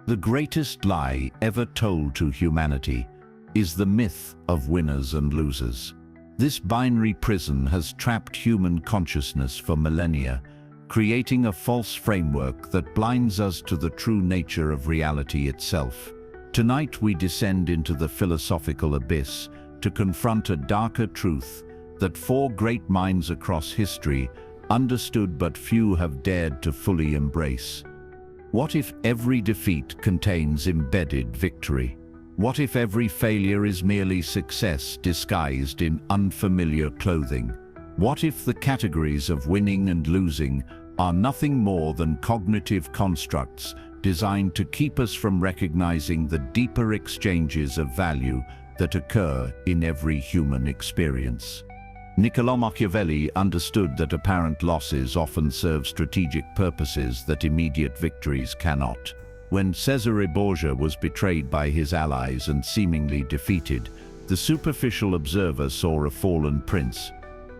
The greatest lie ever told to humanity is the myth of winners and losers. This binary prison has trapped human consciousness for millennia, creating a false framework that blinds us to the true nature of reality itself. Tonight we descend into the philosophical abyss to confront a darker truth that four great minds across history understood but few have dared to fully embrace. What if every defeat contains embedded victory? What if every failure is merely success disguised in unfamiliar clothing? What if the categories of winning and losing are nothing more than cognitive constructs designed to keep us from recognizing the deeper exchanges of value that occur in every human experience? Niccolò Machiavelli understood that apparent losses often serve strategic purposes that immediate victories cannot. When Cesare Borgia was betrayed by his allies and seemingly defeated, the superficial observer saw a fallen prince.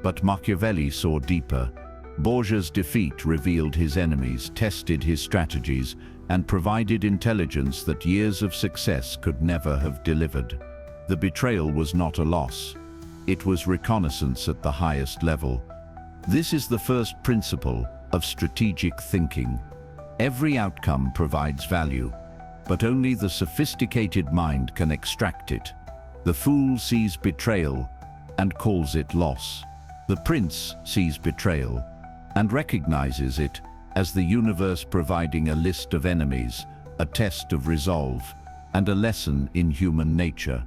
But Machiavelli saw deeper. Borgia's defeat revealed his enemies, tested his strategies, and provided intelligence that years of success could never have delivered. The betrayal was not a loss. It was reconnaissance at the highest level. This is the first principle of strategic thinking. Every outcome provides value, but only the sophisticated mind can extract it. The fool sees betrayal and calls it loss. The prince sees betrayal and recognizes it as the universe providing a list of enemies, a test of resolve, and a lesson in human nature.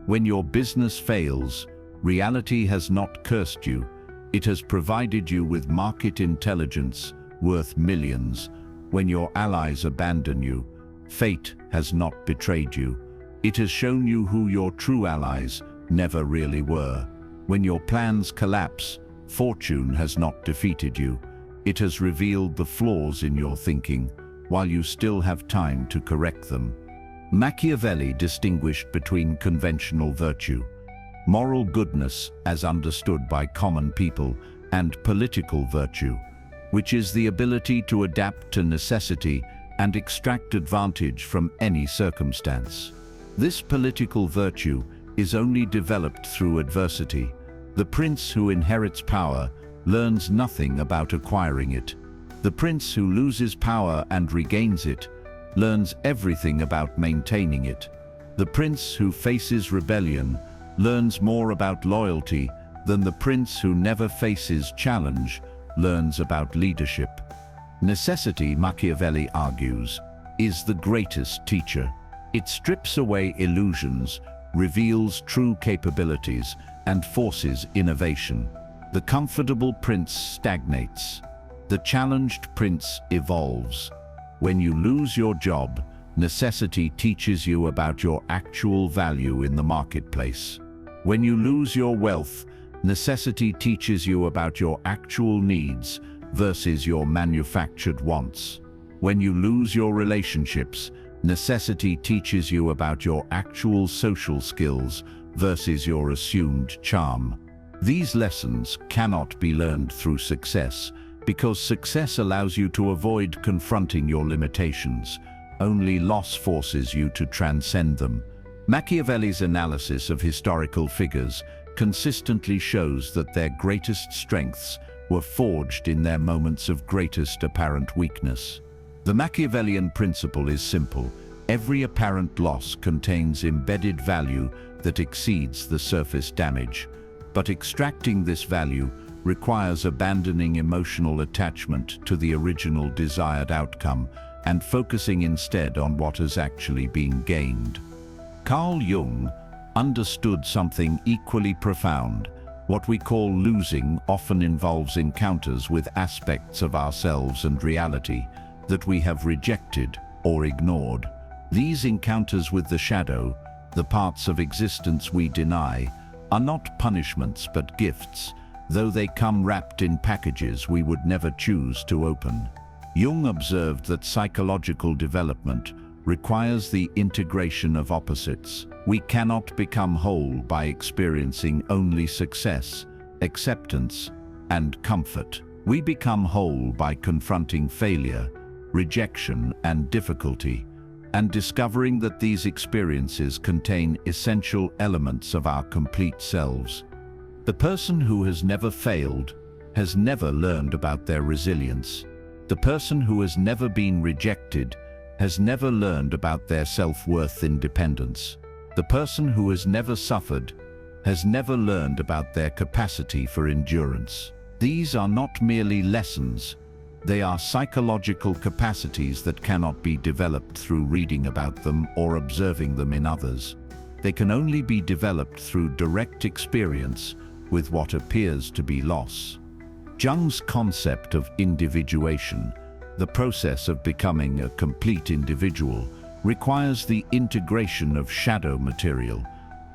When your business fails, reality has not cursed you. It has provided you with market intelligence worth millions. When your allies abandon you, fate has not betrayed you. It has shown you who your true allies never really were. When your plans collapse, fortune has not defeated you. It has revealed the flaws in your thinking while you still have time to correct them. Machiavelli distinguished between conventional virtue, moral goodness as understood by common people, and political virtue, which is the ability to adapt to necessity and extract advantage from any circumstance. This political virtue is only developed through adversity. The prince who inherits power learns nothing about acquiring it. The prince who loses power and regains it learns everything about maintaining it. The prince who faces rebellion learns more about loyalty than the prince who never faces challenge learns about leadership. Necessity, Machiavelli argues, is the greatest teacher. It strips away illusions, reveals true capabilities, and forces innovation. The comfortable prince stagnates. The challenged prince evolves. When you lose your job, necessity teaches you about your actual value in the marketplace. When you lose your wealth, necessity teaches you about your actual needs versus your manufactured wants. When you lose your relationships, necessity teaches you about your actual social skills versus your assumed charm. These lessons cannot be learned through success, because success allows you to avoid confronting your limitations. Only loss forces you to transcend them. Machiavelli's analysis of historical figures consistently shows that their greatest strengths were forged in their moments of greatest apparent weakness. The Machiavellian principle is simple. Every apparent loss contains embedded value that exceeds the surface damage. But extracting this value requires abandoning emotional attachment to the original desired outcome and focusing instead on what has actually been gained. Carl Jung understood something equally profound. What we call losing often involves encounters with aspects of ourselves and reality that we have rejected or ignored. These encounters with the shadow, the parts of existence we deny, are not punishments but gifts, though they come wrapped in packages we would never choose to open. Jung observed that psychological development requires the integration of opposites. We cannot become whole by experiencing only success, acceptance, and comfort. We become whole by confronting failure, rejection, and difficulty. and discovering that these experiences contain essential elements of our complete selves. The person who has never failed has never learned about their resilience. The person who has never been rejected has never learned about their self-worth independence. The person who has never suffered has never learned about their capacity for endurance. These are not merely lessons, they are psychological capacities that cannot be developed through reading about them or observing them in others. They can only be developed through direct experience with what appears to be loss. Jung's concept of individuation, the process of becoming a complete individual, requires the integration of shadow material.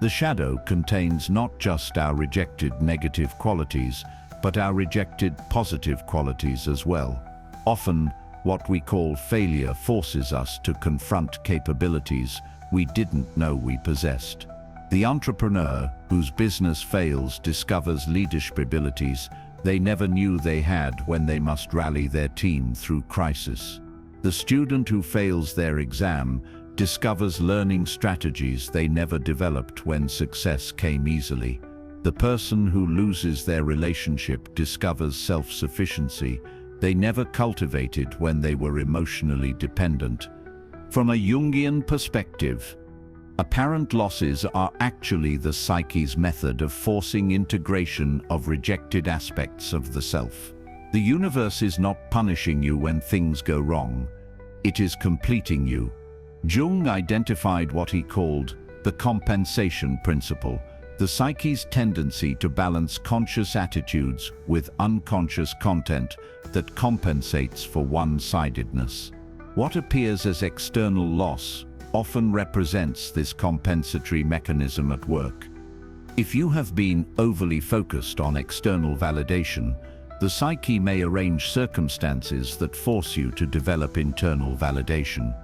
The shadow contains not just our rejected negative qualities, but our rejected positive qualities as well. Often, what we call failure forces us to confront capabilities we didn't know we possessed. The entrepreneur whose business fails discovers leadership abilities they never knew they had when they must rally their team through crisis. The student who fails their exam discovers learning strategies they never developed when success came easily. The person who loses their relationship discovers self-sufficiency they never cultivated when they were emotionally dependent. From a Jungian perspective, apparent losses are actually the psyche's method of forcing integration of rejected aspects of the self. The universe is not punishing you when things go wrong, it is completing you. Jung identified what he called the compensation principle, the psyche's tendency to balance conscious attitudes with unconscious content that compensates for one-sidedness. What appears as external loss often represents this compensatory mechanism at work. If you have been overly focused on external validation, the psyche may arrange circumstances that force you to develop internal validation.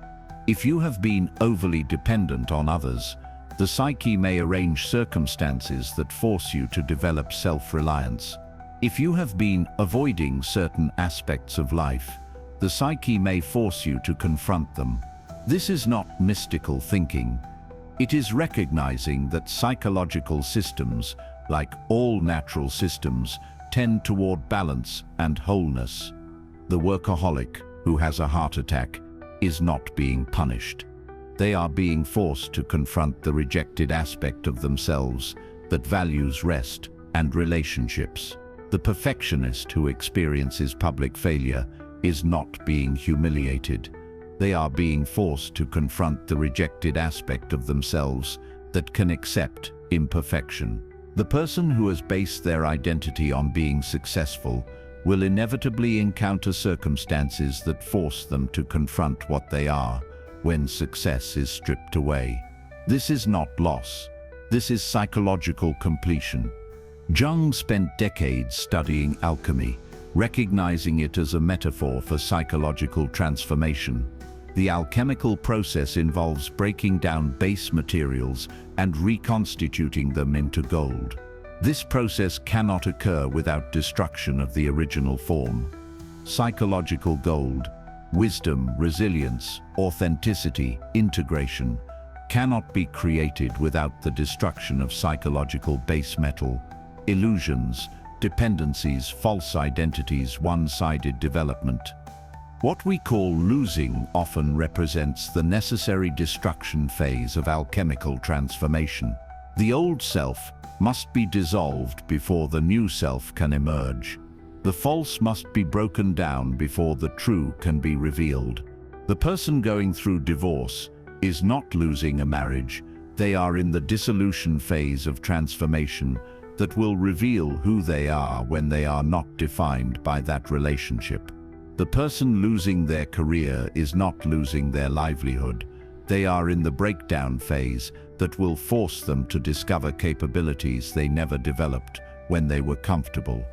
If you have been overly dependent on others, the psyche may arrange circumstances that force you to develop self-reliance. If you have been avoiding certain aspects of life, the psyche may force you to confront them. This is not mystical thinking. It is recognizing that psychological systems, like all natural systems, tend toward balance and wholeness. The workaholic who has a heart attack is not being punished. They are being forced to confront the rejected aspect of themselves that values rest and relationships. The perfectionist who experiences public failure is not being humiliated. They are being forced to confront the rejected aspect of themselves that can accept imperfection. The person who has based their identity on being successful will inevitably encounter circumstances that force them to confront what they are when success is stripped away. This is not loss. This is psychological completion. Jung spent decades studying alchemy, recognizing it as a metaphor for psychological transformation. The alchemical process involves breaking down base materials and reconstituting them into gold. This process cannot occur without destruction of the original form. Psychological gold, wisdom, resilience, authenticity, integration, cannot be created without the destruction of psychological base metal. Illusions, dependencies, false identities, one-sided development. What we call losing often represents the necessary destruction phase of alchemical transformation. The old self must be dissolved before the new self can emerge. The false must be broken down before the true can be revealed. The person going through divorce is not losing a marriage. They are in the dissolution phase of transformation that will reveal who they are when they are not defined by that relationship. The person losing their career is not losing their livelihood. They are in the breakdown phase that will force them to discover capabilities they never developed when they were comfortable.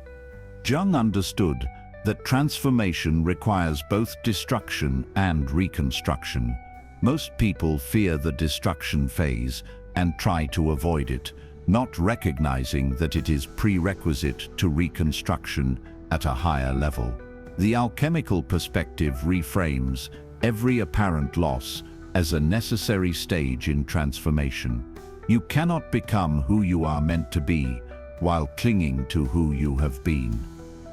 Jung understood that transformation requires both destruction and reconstruction. Most people fear the destruction phase and try to avoid it, not recognizing that it is prerequisite to reconstruction at a higher level. The alchemical perspective reframes every apparent loss as a necessary stage in transformation. You cannot become who you are meant to be while clinging to who you have been.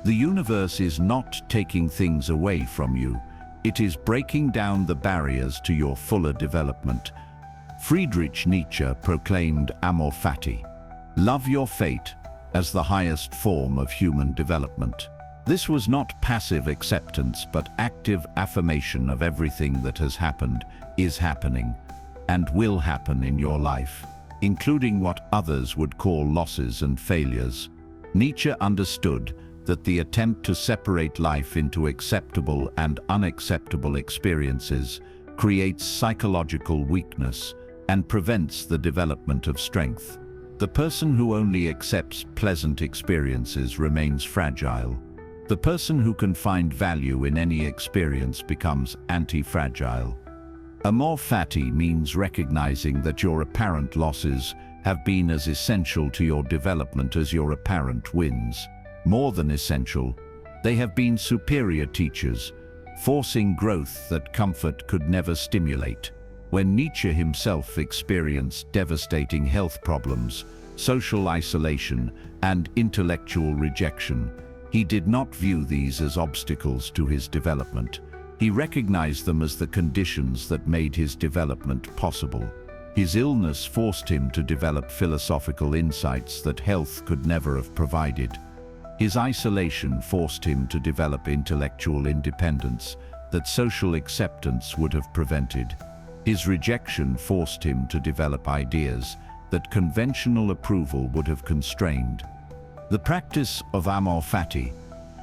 The universe is not taking things away from you. It is breaking down the barriers to your fuller development. Friedrich Nietzsche proclaimed amor fati, love your fate, as the highest form of human development. This was not passive acceptance, but active affirmation of everything that has happened, is happening, and will happen in your life, including what others would call losses and failures. Nietzsche understood that the attempt to separate life into acceptable and unacceptable experiences creates psychological weakness and prevents the development of strength. The person who only accepts pleasant experiences remains fragile. The person who can find value in any experience becomes anti-fragile. Amor fati means recognizing that your apparent losses have been as essential to your development as your apparent wins. More than essential, they have been superior teachers, forcing growth that comfort could never stimulate. When Nietzsche himself experienced devastating health problems, social isolation, and intellectual rejection, he did not view these as obstacles to his development. He recognized them as the conditions that made his development possible. His illness forced him to develop philosophical insights that health could never have provided. His isolation forced him to develop intellectual independence that social acceptance would have prevented. His rejection forced him to develop ideas that conventional approval would have constrained. The practice of amor fati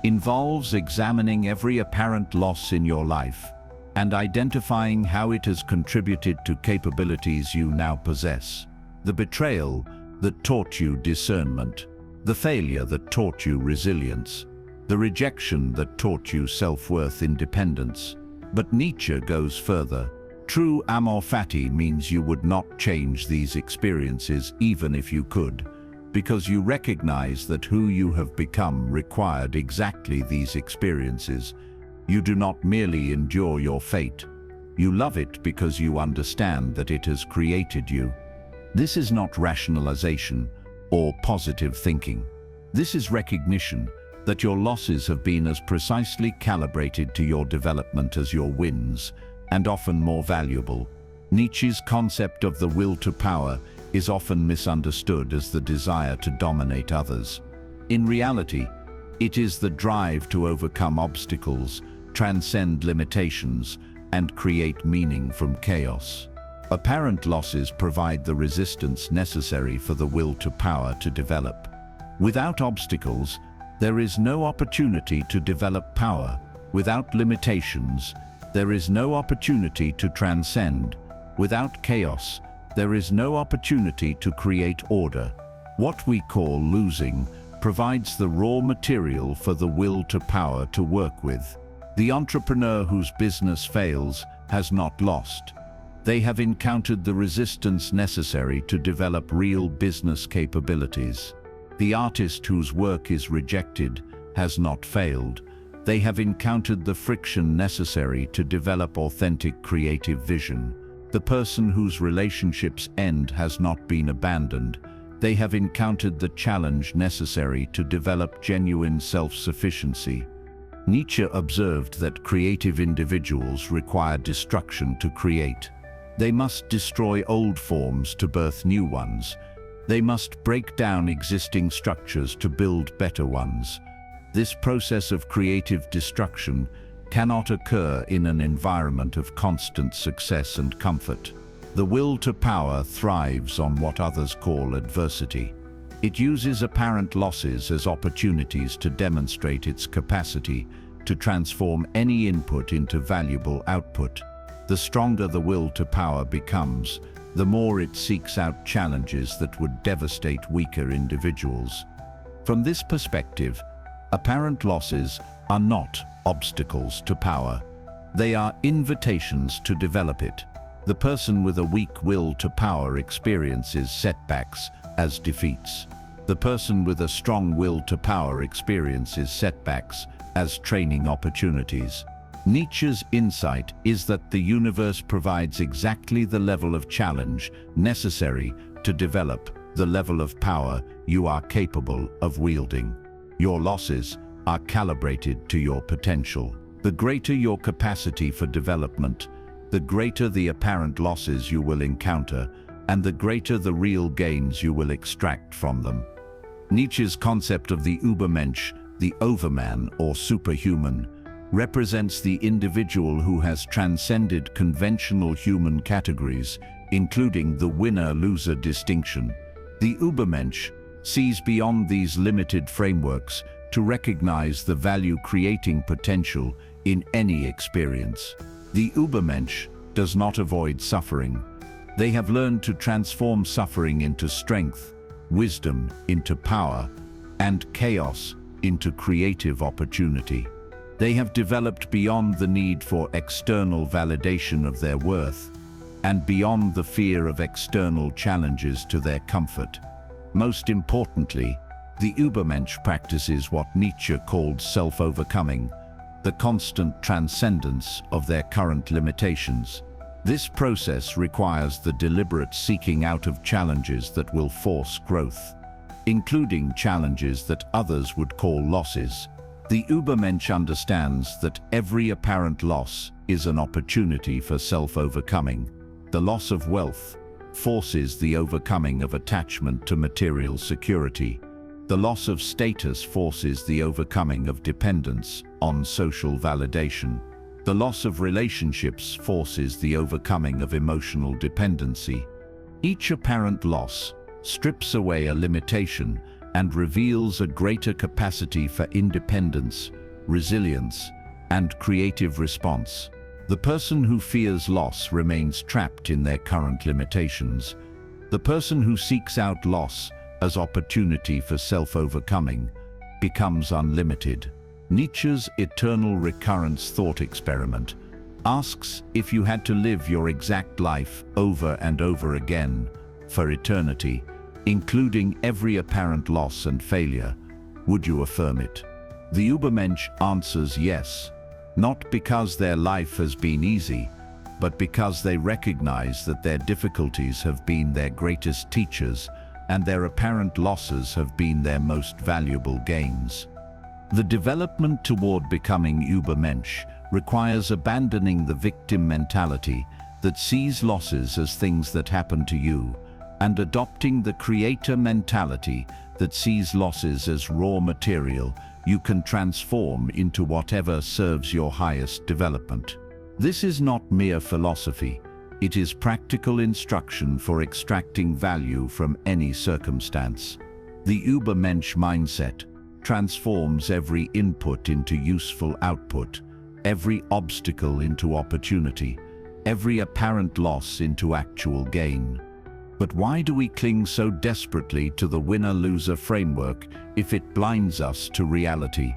involves examining every apparent loss in your life and identifying how it has contributed to capabilities you now possess. The betrayal that taught you discernment, the failure that taught you resilience, the rejection that taught you self-worth, independence. But Nietzsche goes further. True amor fati means you would not change these experiences even if you could, because you recognize that who you have become required exactly these experiences. You do not merely endure your fate. You love it because you understand that it has created you. This is not rationalization or positive thinking. This is recognition that your losses have been as precisely calibrated to your development as your wins, and often more valuable. Nietzsche's concept of the will to power is often misunderstood as the desire to dominate others. In reality, it is the drive to overcome obstacles, transcend limitations, and create meaning from chaos. Apparent losses provide the resistance necessary for the will to power to develop. Without obstacles, there is no opportunity to develop power. Without limitations, there is no opportunity to transcend. Without chaos, there is no opportunity to create order. What we call losing provides the raw material for the will to power to work with. The entrepreneur whose business fails has not lost. They have encountered the resistance necessary to develop real business capabilities. The artist whose work is rejected has not failed. They have encountered the friction necessary to develop authentic creative vision. The person whose relationships end has not been abandoned. They have encountered the challenge necessary to develop genuine self-sufficiency. Nietzsche observed that creative individuals require destruction to create. They must destroy old forms to birth new ones. They must break down existing structures to build better ones. This process of creative destruction cannot occur in an environment of constant success and comfort. The will to power thrives on what others call adversity. It uses apparent losses as opportunities to demonstrate its capacity to transform any input into valuable output. The stronger the will to power becomes, the more it seeks out challenges that would devastate weaker individuals. From this perspective, apparent losses are not obstacles to power. They are invitations to develop it. The person with a weak will to power experiences setbacks as defeats. The person with a strong will to power experiences setbacks as training opportunities. Nietzsche's insight is that the universe provides exactly the level of challenge necessary to develop the level of power you are capable of wielding. Your losses are calibrated to your potential. The greater your capacity for development, the greater the apparent losses you will encounter, and the greater the real gains you will extract from them. Nietzsche's concept of the Übermensch, the overman or superhuman, represents the individual who has transcended conventional human categories, including the winner-loser distinction. The Übermensch sees beyond these limited frameworks to recognize the value-creating potential in any experience. The Übermensch does not avoid suffering. They have learned to transform suffering into strength, wisdom into power, and chaos into creative opportunity. They have developed beyond the need for external validation of their worth and beyond the fear of external challenges to their comfort. Most importantly, the Übermensch practices what Nietzsche called self-overcoming, the constant transcendence of their current limitations. This process requires the deliberate seeking out of challenges that will force growth, including challenges that others would call losses. The Übermensch understands that every apparent loss is an opportunity for self-overcoming. The loss of wealth forces the overcoming of attachment to material security. The loss of status forces the overcoming of dependence on social validation. The loss of relationships forces the overcoming of emotional dependency. Each apparent loss strips away a limitation and reveals a greater capacity for independence, resilience, and creative response. The person who fears loss remains trapped in their current limitations. The person who seeks out loss as opportunity for self-overcoming becomes unlimited. Nietzsche's eternal recurrence thought experiment asks, if you had to live your exact life over and over again for eternity, including every apparent loss and failure, would you affirm it? The Übermensch answers yes, not because their life has been easy, but because they recognize that their difficulties have been their greatest teachers and their apparent losses have been their most valuable gains. The development toward becoming Übermensch requires abandoning the victim mentality that sees losses as things that happen to you, and adopting the creator mentality that sees losses as raw material you can transform into whatever serves your highest development. This is not mere philosophy. It is practical instruction for extracting value from any circumstance. The Übermensch mindset transforms every input into useful output, every obstacle into opportunity, every apparent loss into actual gain. But why do we cling so desperately to the winner-loser framework if it blinds us to reality?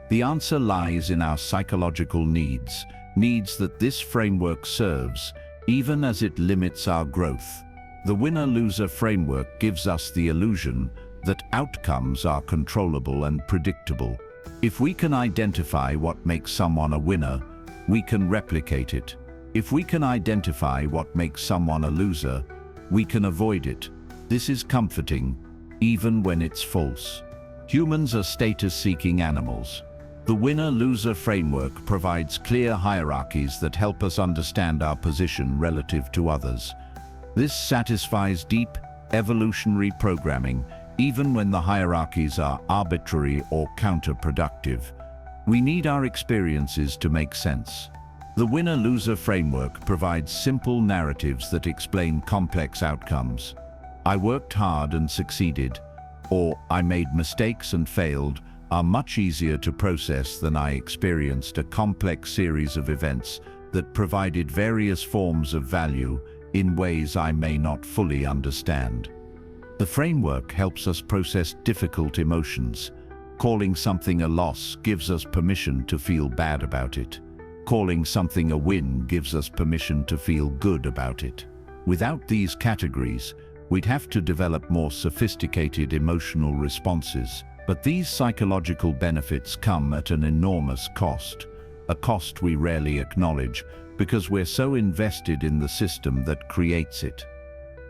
The answer lies in our psychological needs that this framework serves, even as it limits our growth. The winner-loser framework gives us the illusion that outcomes are controllable and predictable. If we can identify what makes someone a winner, we can replicate it. If we can identify what makes someone a loser, we can avoid it. This is comforting, even when it's false. Humans are status-seeking animals. The winner-loser framework provides clear hierarchies that help us understand our position relative to others. This satisfies deep, evolutionary programming, even when the hierarchies are arbitrary or counterproductive. We need our experiences to make sense. The winner-loser framework provides simple narratives that explain complex outcomes. I worked hard and succeeded, or I made mistakes and failed, are much easier to process than I experienced a complex series of events that provided various forms of value in ways I may not fully understand. The framework helps us process difficult emotions. Calling something a loss gives us permission to feel bad about it. Calling something a win gives us permission to feel good about it. Without these categories, we'd have to develop more sophisticated emotional responses. But these psychological benefits come at an enormous cost. a cost we rarely acknowledge because we're so invested in the system that creates it.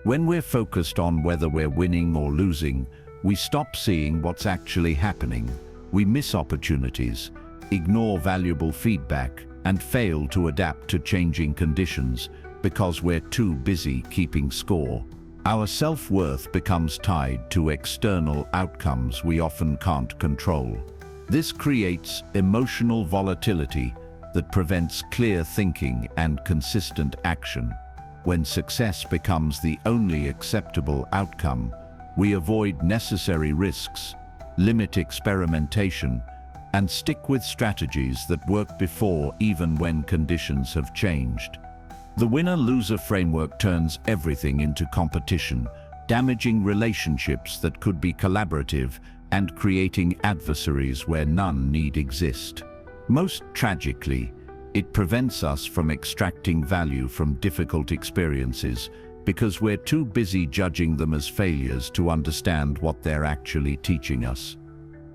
When we're focused on whether we're winning or losing, we stop seeing what's actually happening. We miss opportunities, ignore valuable feedback, and fail to adapt to changing conditions because we're too busy keeping score. Our self-worth becomes tied to external outcomes we often can't control. This creates emotional volatility that prevents clear thinking and consistent action. When success becomes the only acceptable outcome, we avoid necessary risks, limit experimentation, and stick with strategies that worked before even when conditions have changed. The winner-loser framework turns everything into competition, damaging relationships that could be collaborative and creating adversaries where none need exist. Most tragically, it prevents us from extracting value from difficult experiences because we're too busy judging them as failures to understand what they're actually teaching us.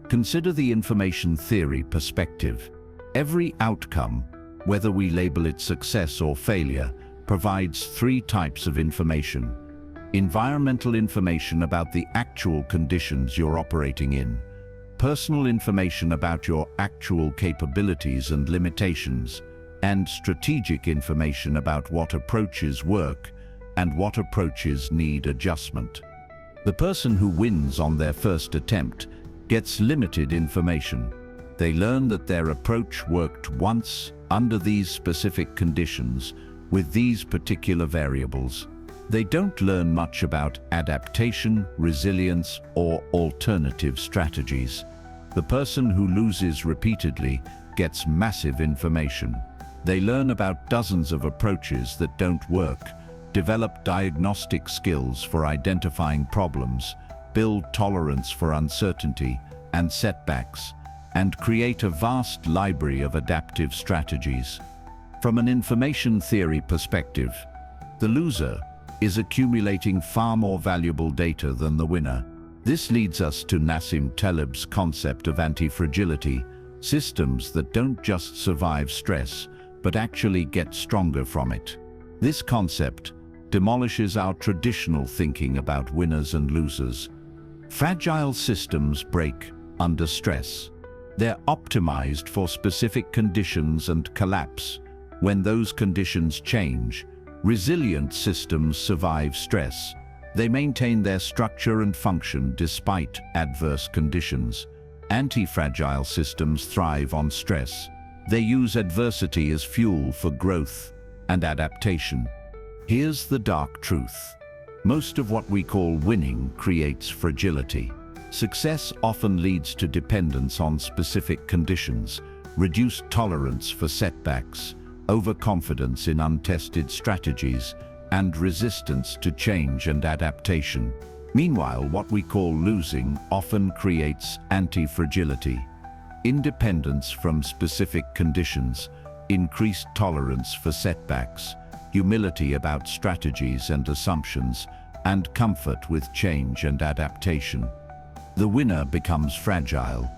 Consider the information theory perspective. Every outcome, whether we label it success or failure, provides three types of information. Environmental information about the actual conditions you're operating in. Personal information about your actual capabilities and limitations. And strategic information about what approaches work and what approaches need adjustment. The person who wins on their first attempt gets limited information. They learn that their approach worked once under these specific conditions with these particular variables. They don't learn much about adaptation, resilience, or alternative strategies. The person who loses repeatedly gets massive information. They learn about dozens of approaches that don't work, develop diagnostic skills for identifying problems, build tolerance for uncertainty and setbacks, and create a vast library of adaptive strategies. From an information theory perspective, the loser is accumulating far more valuable data than the winner. This leads us to Nassim Taleb's concept of anti-fragility, systems that don't just survive stress, but actually get stronger from it. This concept demolishes our traditional thinking about winners and losers. Fragile systems break under stress. They're optimized for specific conditions and collapse. When those conditions change, resilient systems survive stress. They maintain their structure and function despite adverse conditions. Anti-fragile systems thrive on stress. They use adversity as fuel for growth and adaptation. Here's the dark truth. Most of what we call winning creates fragility. Success often leads to dependence on specific conditions, reduced tolerance for setbacks, overconfidence in untested strategies, and resistance to change and adaptation. Meanwhile, what we call losing often creates anti-fragility. Independence from specific conditions, increased tolerance for setbacks, humility about strategies and assumptions, and comfort with change and adaptation. The winner becomes fragile.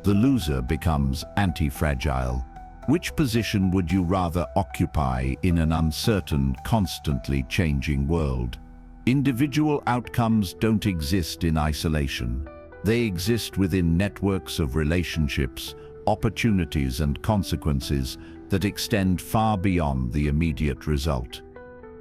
The loser becomes anti-fragile. Which position would you rather occupy in an uncertain, constantly changing world? Individual outcomes don't exist in isolation. They exist within networks of relationships, opportunities, and consequences that extend far beyond the immediate result.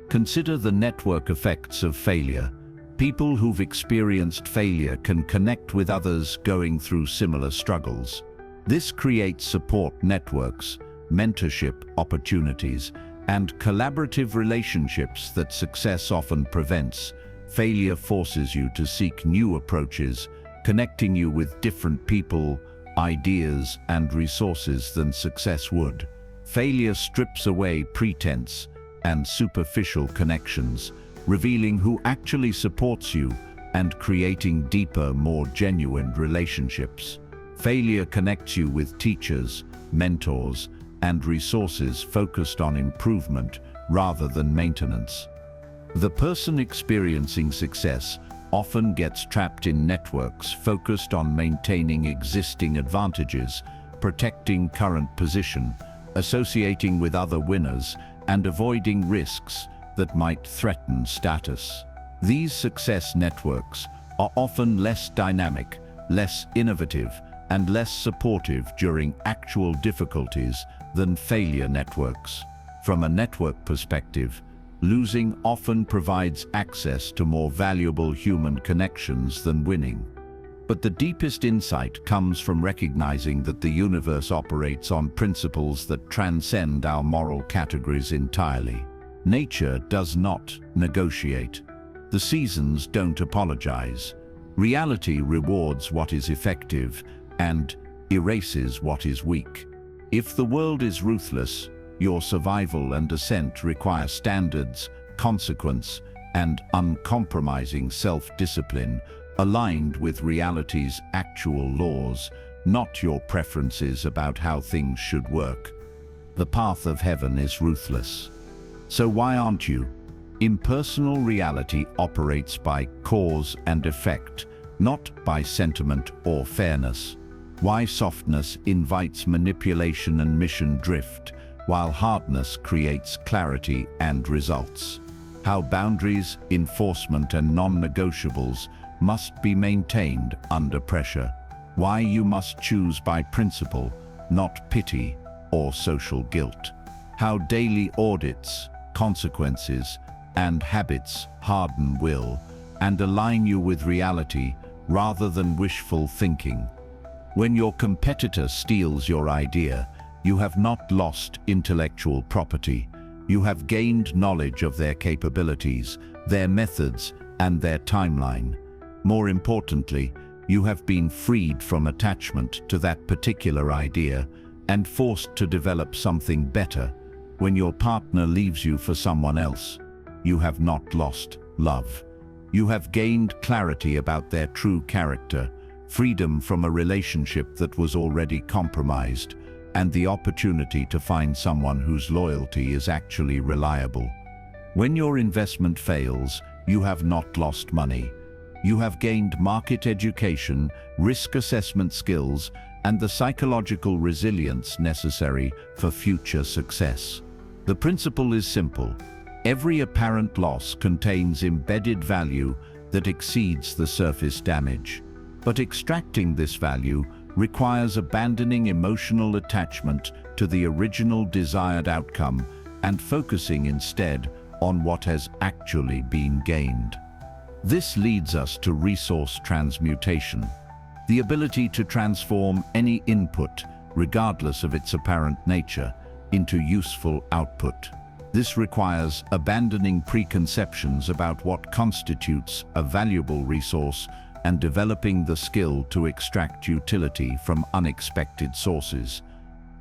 Consider the network effects of failure. People who've experienced failure can connect with others going through similar struggles. This creates support networks, mentorship opportunities, and collaborative relationships that success often prevents. Failure forces you to seek new approaches, connecting you with different people, ideas, and resources than success would. Failure strips away pretense and superficial connections, revealing who actually supports you and creating deeper, more genuine relationships. Failure connects you with teachers, mentors, and resources focused on improvement rather than maintenance. The person experiencing success often gets trapped in networks focused on maintaining existing advantages, protecting current position, associating with other winners, and avoiding risks that might threaten status. These success networks are often less dynamic, less innovative, and less supportive during actual difficulties than failure networks. From a network perspective, losing often provides access to more valuable human connections than winning. But the deepest insight comes from recognizing that the universe operates on principles that transcend our moral categories entirely. Nature does not negotiate. The seasons don't apologize. Reality rewards what is effective and erases what is weak. If the world is ruthless, your survival and ascent require standards, consequence, and uncompromising self-discipline aligned with reality's actual laws, not your preferences about how things should work. The path of heaven is ruthless. So why aren't you? Impersonal reality operates by cause and effect, not by sentiment or fairness. Why softness invites manipulation and mission drift, while hardness creates clarity and results. How boundaries, enforcement, and non-negotiables must be maintained under pressure. Why you must choose by principle, not pity or social guilt. How daily audits, consequences, and habits harden will and align you with reality rather than wishful thinking. When your competitor steals your idea, you have not lost intellectual property. You have gained knowledge of their capabilities, their methods, and their timeline. More importantly, you have been freed from attachment to that particular idea and forced to develop something better. When your partner leaves you for someone else, you have not lost love. You have gained clarity about their true character, freedom from a relationship that was already compromised, and the opportunity to find someone whose loyalty is actually reliable. When your investment fails, you have not lost money. You have gained market education, risk assessment skills, and the psychological resilience necessary for future success. The principle is simple. Every apparent loss contains embedded value that exceeds the surface damage. But extracting this value requires abandoning emotional attachment to the original desired outcome and focusing instead on what has actually been gained. This leads us to resource transmutation, the ability to transform any input, regardless of its apparent nature, into useful output. This requires abandoning preconceptions about what constitutes a valuable resource and developing the skill to extract utility from unexpected sources.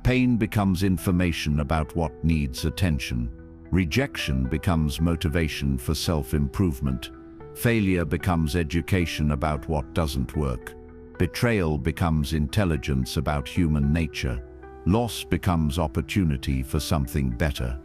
Pain becomes information about what needs attention. Rejection becomes motivation for self-improvement. Failure becomes education about what doesn't work. Betrayal becomes intelligence about human nature. Loss becomes opportunity for something better.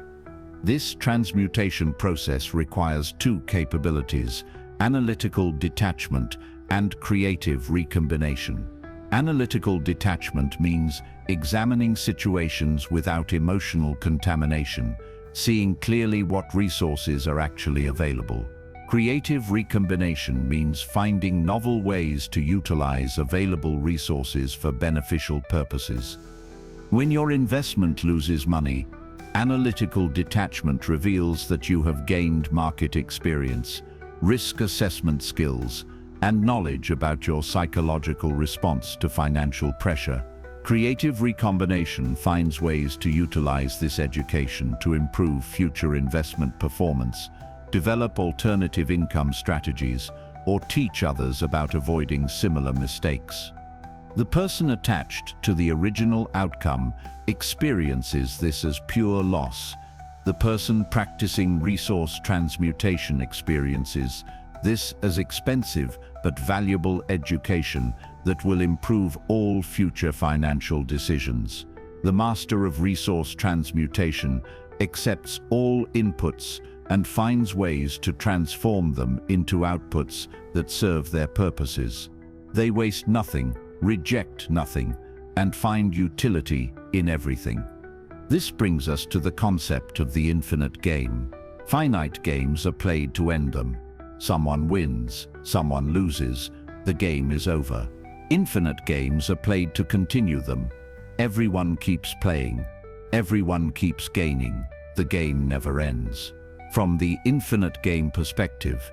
This transmutation process requires two capabilities: analytical detachment and creative recombination. Analytical detachment means examining situations without emotional contamination, seeing clearly what resources are actually available. Creative recombination means finding novel ways to utilize available resources for beneficial purposes. When your investment loses money, analytical detachment reveals that you have gained market experience, risk assessment skills, and knowledge about your psychological response to financial pressure. Creative recombination finds ways to utilize this education to improve future investment performance, develop alternative income strategies, or teach others about avoiding similar mistakes. The person attached to the original outcome experiences this as pure loss. The person practicing resource transmutation experiences this as expensive but valuable education that will improve all future financial decisions. The master of resource transmutation accepts all inputs and finds ways to transform them into outputs that serve their purposes. They waste nothing, reject nothing, and find utility in everything. This brings us to the concept of the infinite game. Finite games are played to end them. Someone wins, someone loses, the game is over. Infinite games are played to continue them. Everyone keeps playing. Everyone keeps gaining. The game never ends. From the infinite game perspective,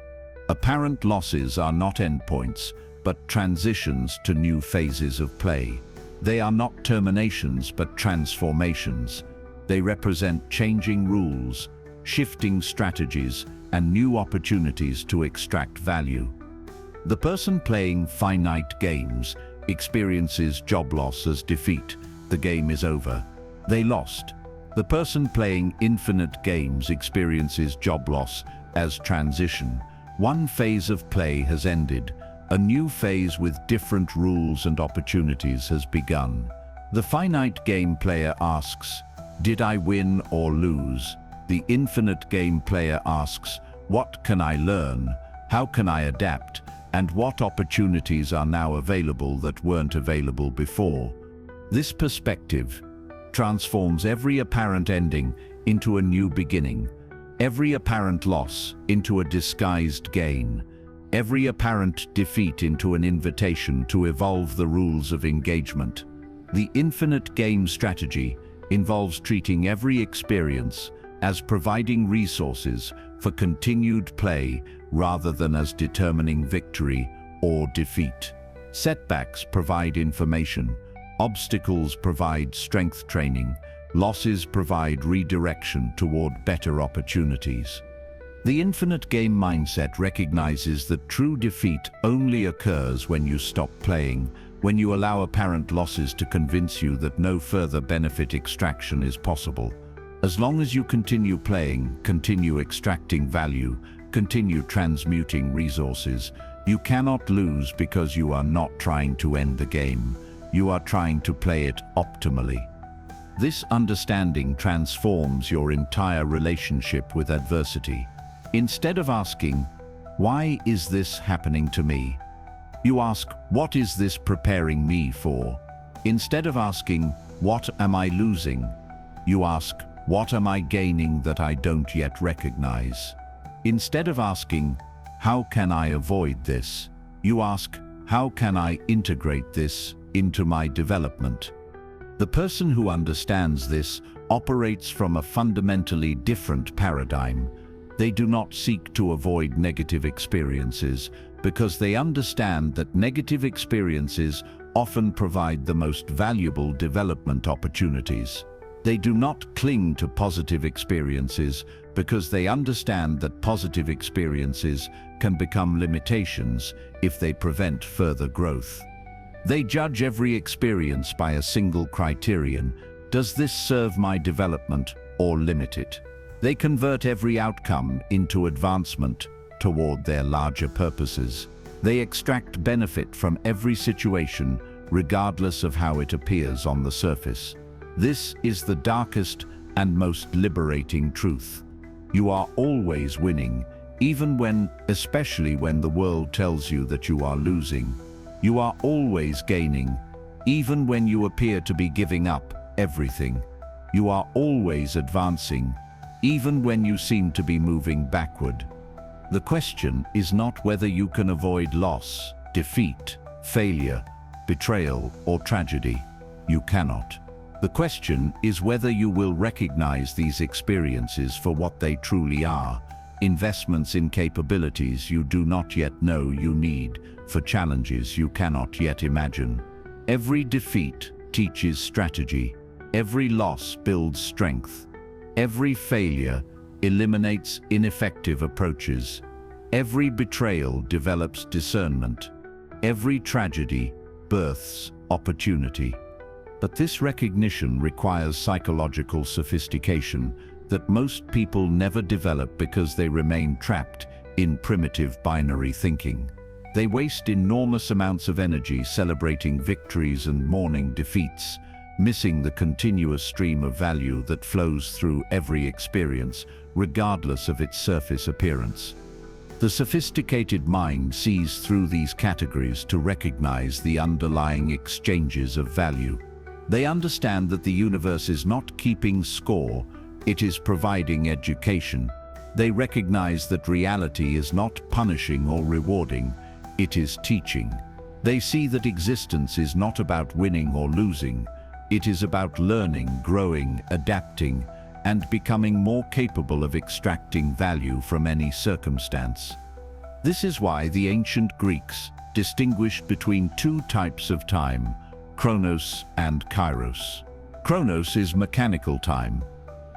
apparent losses are not endpoints, but transitions to new phases of play. They are not terminations, but transformations. They represent changing rules, shifting strategies, and new opportunities to extract value. The person playing finite games experiences job loss as defeat. The game is over. They lost. The person playing infinite games experiences job loss as transition. One phase of play has ended. A new phase with different rules and opportunities has begun. The finite game player asks, "Did I win or lose?" The infinite game player asks, "What can I learn? How can I adapt? And what opportunities are now available that weren't available before?" This perspective transforms every apparent ending into a new beginning, every apparent loss into a disguised gain, every apparent defeat into an invitation to evolve the rules of engagement. The infinite game strategy involves treating every experience as providing resources for continued play rather than as determining victory or defeat. Setbacks provide information, obstacles provide strength training, losses provide redirection toward better opportunities. The infinite game mindset recognizes that true defeat only occurs when you stop playing, when you allow apparent losses to convince you that no further benefit extraction is possible. As long as you continue playing, continue extracting value, continue transmuting resources, you cannot lose because you are not trying to end the game. You are trying to play it optimally. This understanding transforms your entire relationship with adversity. Instead of asking, "Why is this happening to me?" you ask, "What is this preparing me for?" Instead of asking, "What am I losing?" you ask, "What am I gaining that I don't yet recognize?" Instead of asking, "How can I avoid this?" you ask, "How can I integrate this into my development?" The person who understands this operates from a fundamentally different paradigm. They do not seek to avoid negative experiences because they understand that negative experiences often provide the most valuable development opportunities. They do not cling to positive experiences because they understand that positive experiences can become limitations if they prevent further growth. They judge every experience by a single criterion: does this serve my development or limit it? They convert every outcome into advancement toward their larger purposes. They extract benefit from every situation, regardless of how it appears on the surface. This is the darkest and most liberating truth. You are always winning, especially when the world tells you that you are losing. You are always gaining, even when you appear to be giving up everything. You are always advancing, even when you seem to be moving backward. The question is not whether you can avoid loss, defeat, failure, betrayal, or tragedy. You cannot. The question is whether you will recognize these experiences for what they truly are: investments in capabilities you do not yet know you need for challenges you cannot yet imagine. Every defeat teaches strategy. Every loss builds strength. Every failure eliminates ineffective approaches. Every betrayal develops discernment. Every tragedy births opportunity. But this recognition requires psychological sophistication that most people never develop because they remain trapped in primitive binary thinking. They waste enormous amounts of energy celebrating victories and mourning defeats, missing the continuous stream of value that flows through every experience, regardless of its surface appearance. The sophisticated mind sees through these categories to recognize the underlying exchanges of value. They understand that the universe is not keeping score, it is providing education. They recognize that reality is not punishing or rewarding, it is teaching. They see that existence is not about winning or losing, it is about learning, growing, adapting, and becoming more capable of extracting value from any circumstance. This is why the ancient Greeks distinguished between two types of time, chronos and kairos. Chronos is mechanical time,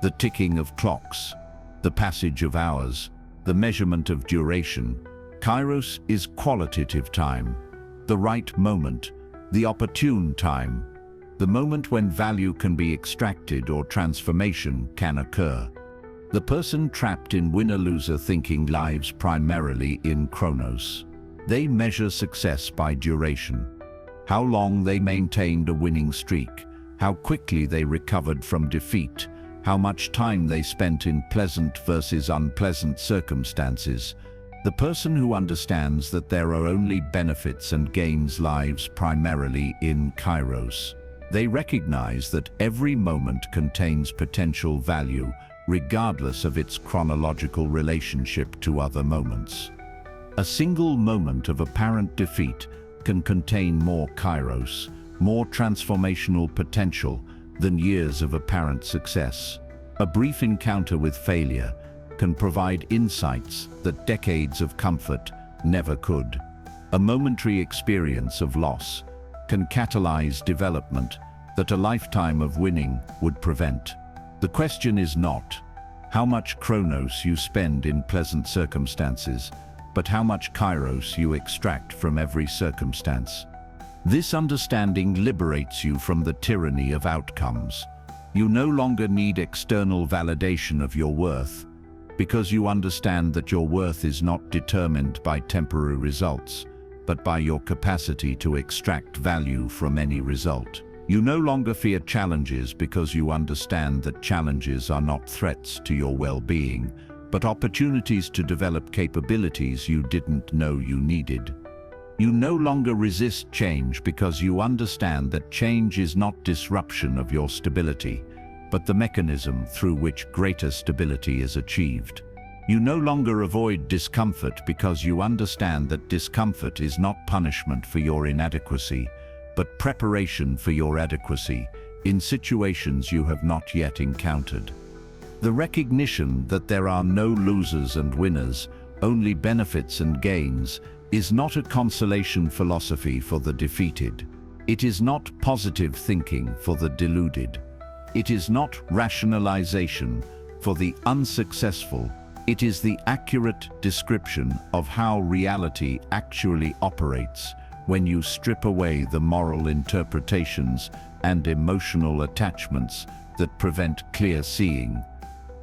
the ticking of clocks, the passage of hours, the measurement of duration. Kairos is qualitative time, the right moment, the opportune time, the moment when value can be extracted or transformation can occur. The person trapped in winner-loser thinking lives primarily in chronos. They measure success by duration. How long they maintained a winning streak, how quickly they recovered from defeat, how much time they spent in pleasant versus unpleasant circumstances. The person who understands that there are only benefits and gains lives primarily in kairos. They recognize that every moment contains potential value, regardless of its chronological relationship to other moments. A single moment of apparent defeat can contain more kairos, more transformational potential than years of apparent success. A brief encounter with failure can provide insights that decades of comfort never could. A momentary experience of loss can catalyze development that a lifetime of winning would prevent. The question is not how much chronos you spend in pleasant circumstances, but how much kairos you extract from every circumstance. This understanding liberates you from the tyranny of outcomes. You no longer need external validation of your worth, because you understand that your worth is not determined by temporary results, but by your capacity to extract value from any result. You no longer fear challenges because you understand that challenges are not threats to your well-being, but opportunities to develop capabilities you didn't know you needed. You no longer resist change because you understand that change is not disruption of your stability, but the mechanism through which greater stability is achieved. You no longer avoid discomfort because you understand that discomfort is not punishment for your inadequacy, but preparation for your adequacy in situations you have not yet encountered. The recognition that there are no losers and winners, only benefits and gains, is not a consolation philosophy for the defeated. It is not positive thinking for the deluded. It is not rationalization for the unsuccessful. It is the accurate description of how reality actually operates when you strip away the moral interpretations and emotional attachments that prevent clear seeing.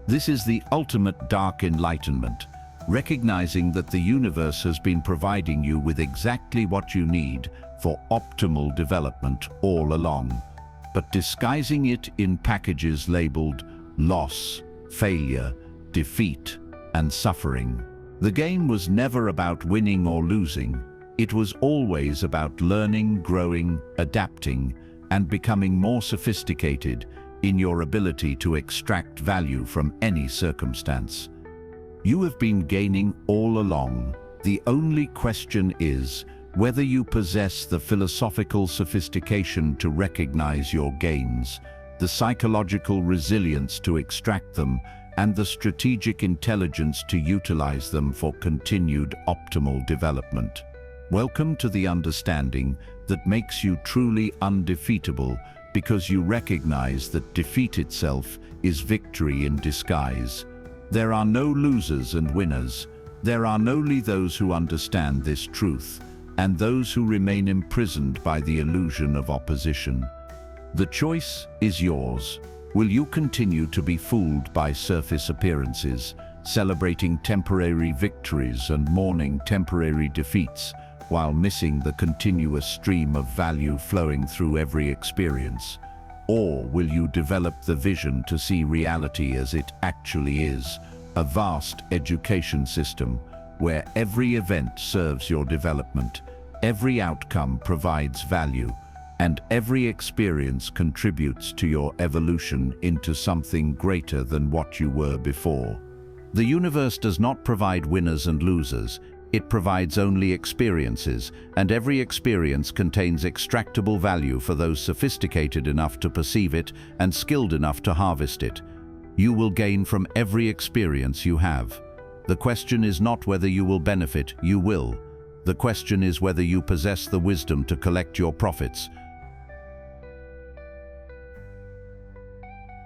This is the ultimate dark enlightenment, recognizing that the universe has been providing you with exactly what you need for optimal development all along, but disguising it in packages labeled loss, failure, defeat, and suffering. The game was never about winning or losing. It was always about learning, growing, adapting, and becoming more sophisticated in your ability to extract value from any circumstance. You have been gaining all along. The only question is whether you possess the philosophical sophistication to recognize your gains, the psychological resilience to extract them, and the strategic intelligence to utilize them for continued optimal development. Welcome to the understanding that makes you truly undefeatable, because you recognize that defeat itself is victory in disguise. There are no losers and winners. There are only those who understand this truth, and those who remain imprisoned by the illusion of opposition. The choice is yours. Will you continue to be fooled by surface appearances, celebrating temporary victories and mourning temporary defeats, while missing the continuous stream of value flowing through every experience? Or will you develop the vision to see reality as it actually is, a vast education system where every event serves your development, every outcome provides value, And every experience contributes to your evolution into something greater than what you were before. The universe does not provide winners and losers. It provides only experiences, and every experience contains extractable value for those sophisticated enough to perceive it and skilled enough to harvest it. You will gain from every experience you have. The question is not whether you will benefit, you will. The question is whether you possess the wisdom to collect your profits,